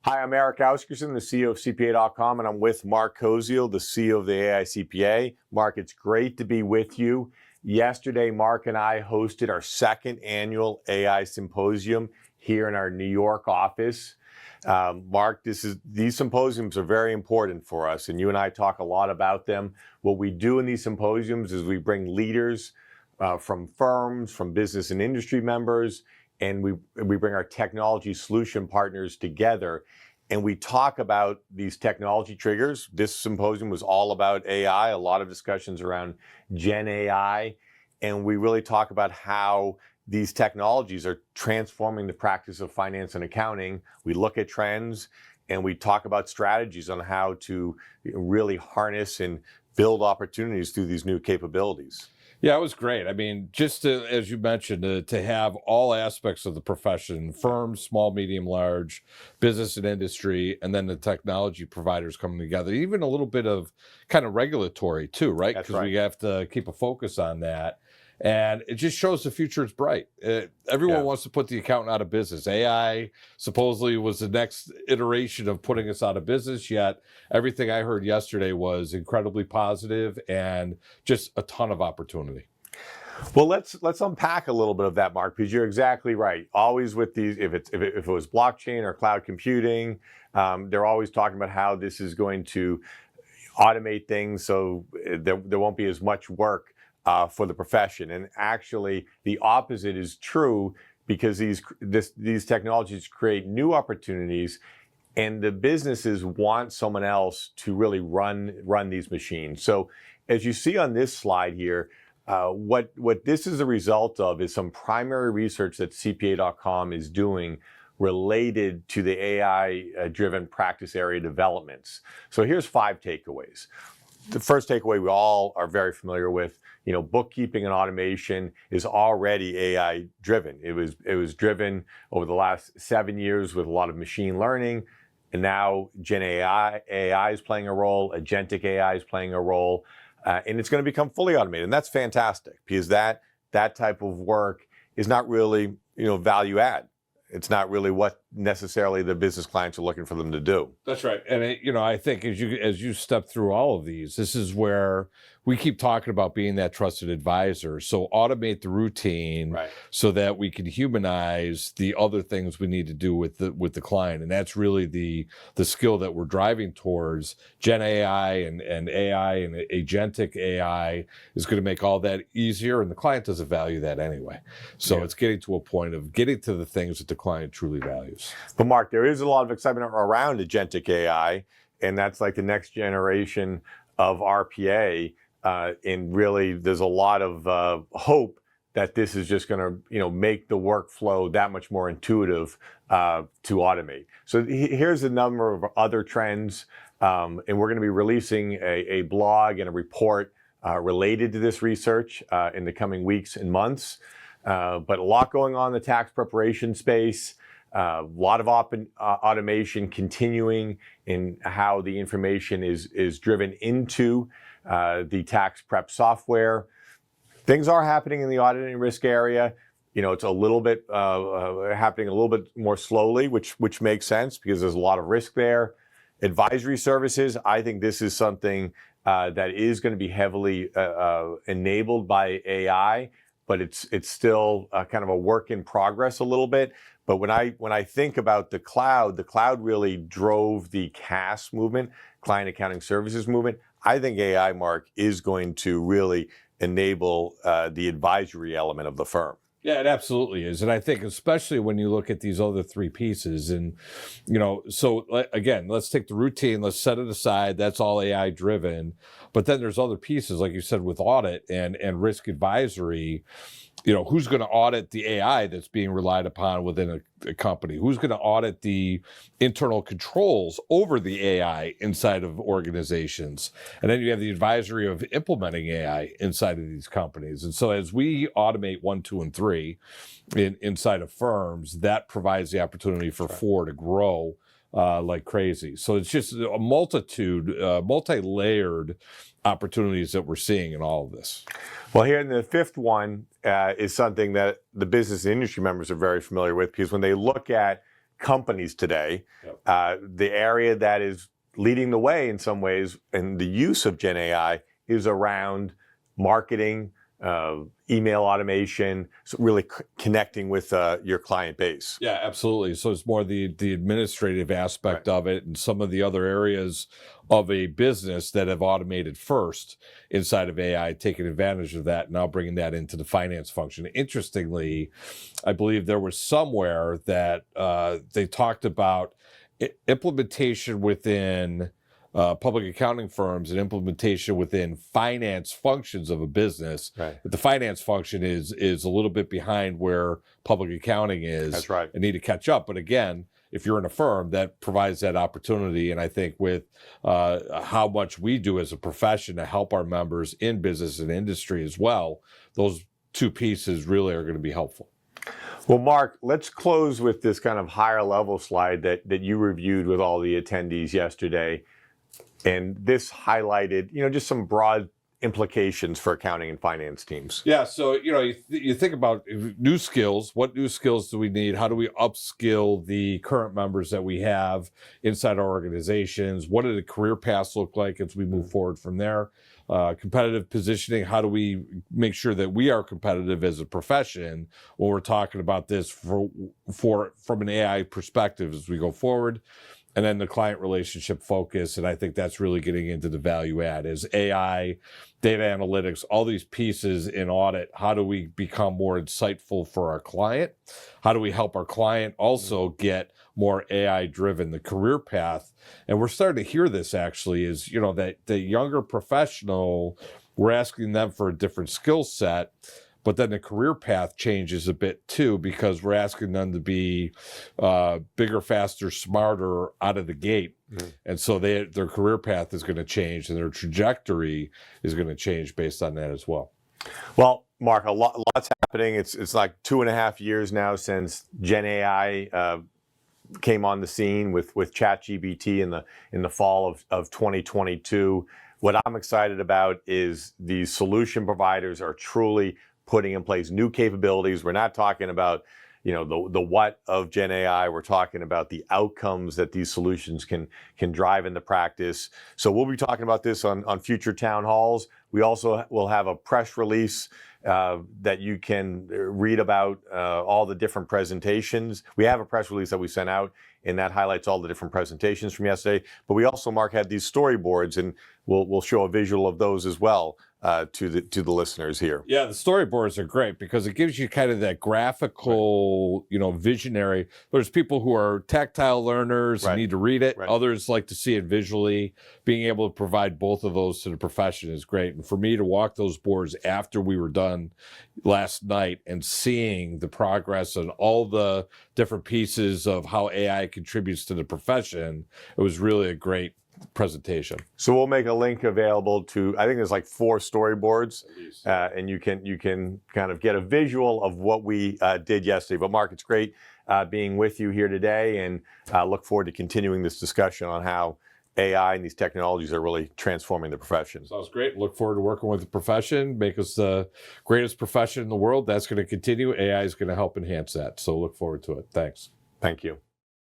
Hi, I'm Erik Asgeirsson, the CEO of CPA.com, and I'm with Mark Koziel, the CEO of the AICPA. Mark, it's great to be with you. Yesterday, Mark and I hosted our second annual AI Symposium here in our New York office. Mark, these symposiums are very important for us, and you and I talk a lot about them. What we do in these symposiums is we bring leaders from firms, from business and industry members, and we bring our technology solution partners together, and we talk about these technology triggers. This symposium was all about AI, a lot of discussions around Gen AI, and we really talk about how these technologies are transforming the practice of finance and accounting. We look at trends, and we talk about strategies on how to really harness and build opportunities through these new capabilities. Yeah, it was great. I mean, just to, as you mentioned, to have all aspects of the profession, firms, small, medium, large, business and industry, and then the technology providers coming together, even a little bit of kind of regulatory too, right? That's Because right. we have to keep a focus on that. And it just shows the future is bright. Everyone wants to put the accountant out of business. AI supposedly was the next iteration of putting us out of business, yet everything I heard yesterday was incredibly positive and just a ton of opportunity. Well, let's unpack a little bit of that, Mark, because you're exactly right. Always with these, if it was blockchain or cloud computing, they're always talking about how this is going to automate things, so there won't be as much work for the profession. And actually, the opposite is true, because these technologies create new opportunities, and the businesses want someone else to really run these machines. So, as you see on this slide here, what this is a result of is some primary research that CPA.com is doing related to the AI-driven practice area developments. So here's 5 takeaways. The first takeaway we all are very familiar with, bookkeeping and automation is already AI driven. It was driven over the last 7 years with a lot of machine learning, and now Gen AI is playing a role, agentic AI is playing a role, and it's going to become fully automated, and that's fantastic, because that type of work is not really value add. It's not really what necessarily the business clients are looking for them to do. That's right. And I think as you step through all of these, this is where we keep talking about being that trusted advisor. So automate the routine, Right, so that we can humanize the other things we need to do with the client. And that's really the skill that we're driving towards. Gen AI and AI and agentic AI is going to make all that easier, and the client doesn't value that anyway. So It's getting to a point of getting to the things that the client truly values. but Mark, there is a lot of excitement around agentic AI, and that's like the next generation of RPA. And really, there's a lot of hope that this is just going to, make the workflow that much more intuitive to automate. So here's a number of other trends, and we're going to be releasing a blog and a report related to this research in the coming weeks and months. But a lot going on in the tax preparation space. A lot of automation continuing in how the information is driven into the tax prep software. Things are happening in the audit and risk area. It's a little bit happening a little bit more slowly, which makes sense, because there's a lot of risk there. Advisory services, I think this is something that is going to be heavily enabled by AI, but it's still kind of a work in progress a little bit. But when I think about the cloud really drove the CAS movement, client accounting services movement. I think AI, Mark, is going to really enable the advisory element of the firm. Yeah, it absolutely is. And I think especially when you look at these other 3 pieces, and, so again, let's take the routine, let's set it aside. That's all AI driven. But then there's other pieces, like you said, with audit and risk advisory. Who's going to audit the AI that's being relied upon within a company? Who's going to audit the internal controls over the AI inside of organizations? And then you have the advisory of implementing AI inside of these companies. And so as we automate 1, 2, and 3 inside of firms, that provides the opportunity for 4 to grow like crazy. So it's just a multitude, multi-layered opportunities that we're seeing in all of this. Well, here in the 5th one is something that the business and industry members are very familiar with, because when they look at companies today. Yep. The area that is leading the way in some ways in the use of Gen AI is around marketing, email automation, so really connecting with your client base. Yeah, absolutely. So it's more the administrative aspect of it, and some of the other areas of a business that have automated first inside of AI, taking advantage of that, now bringing that into the finance function. Interestingly, I believe there was somewhere that they talked about implementation within public accounting firms and implementation within finance functions of a business. Right. But the finance function is a little bit behind where public accounting is. That's right. And need to catch up. But again, if you're in a firm, that provides that opportunity. And I think with how much we do as a profession to help our members in business and industry as well, those two pieces really are going to be helpful. Well, Mark, let's close with this kind of higher level slide that you reviewed with all the attendees yesterday. And this highlighted, just some broad implications for accounting and finance teams. Yeah, so you think about new skills. What new skills do we need? How do we upskill the current members that we have inside our organizations? What do the career paths look like as we move forward from there? Competitive positioning. How do we make sure that we are competitive as a profession when we're talking about this from an AI perspective as we go forward? And then the client relationship focus, and I think that's really getting into the value add is AI, data analytics, all these pieces in audit. How do we become more insightful for our client? How do we help our client also get more AI driven, the career path? And we're starting to hear this actually is, that the younger professional, we're asking them for a different skill set. But then the career path changes a bit too, because we're asking them to be bigger, faster, smarter out of the gate. And so their career path is going to change and their trajectory is going to change based on that as well. Well, Mark, lots happening. It's like 2.5 years now since Gen AI came on the scene with ChatGPT in the fall of 2022. What I'm excited about is these solution providers are truly putting in place new capabilities. We're not talking about, the what of Gen AI. We're talking about the outcomes that these solutions can drive into practice. So we'll be talking about this on future town halls. We also will have a press release that you can read about all the different presentations. We have a press release that we sent out, and that highlights all the different presentations from yesterday. But we also, Mark, had these storyboards, and we'll show a visual of those as well to the listeners here. Yeah, the storyboards are great because it gives you kind of that graphical, visionary. There's people who are tactile learners and need to read it. Right. Others like to see it visually. Being able to provide both of those to the profession is great. And for me to walk those boards after we were done last night and seeing the progress and all the different pieces of how AI contributes to the profession, it was really a great presentation. So we'll make a link available to, I think there's like 4 storyboards, and you can kind of get a visual of what we did yesterday. But Mark, it's great being with you here today, and look forward to continuing this discussion on how AI and these technologies are really transforming the profession. Sounds great. Look forward to working with the profession, make us the greatest profession in the world. That's going to continue. AI is going to help enhance that. So look forward to it. Thanks. Thank you.